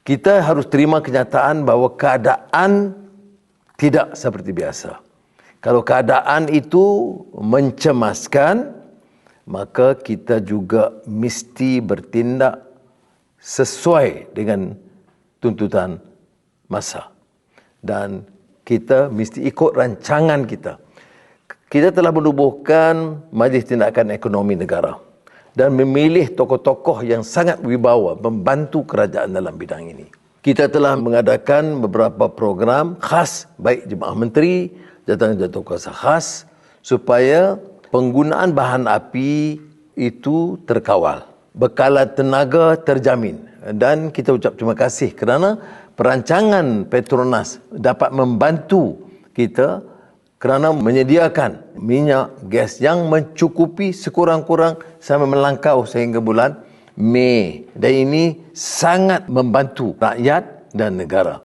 Kita harus terima kenyataan bahawa keadaan tidak seperti biasa. Kalau keadaan itu mencemaskan, maka kita juga mesti bertindak sesuai dengan tuntutan masa. Dan kita mesti ikut rancangan kita. Kita telah menubuhkan Majlis Tindakan Ekonomi Negara dan memilih tokoh-tokoh yang sangat wibawa membantu kerajaan dalam bidang ini. Kita telah mengadakan beberapa program khas, baik jemaah menteri, jawatan-jawatan kuasa khas, supaya penggunaan bahan api itu terkawal. Bekalan tenaga terjamin. Dan kita ucap terima kasih kerana perancangan Petronas dapat membantu kita kerana menyediakan minyak gas yang mencukupi sekurang-kurang sampai melangkau sehingga bulan Mei. Dan ini sangat membantu rakyat dan negara.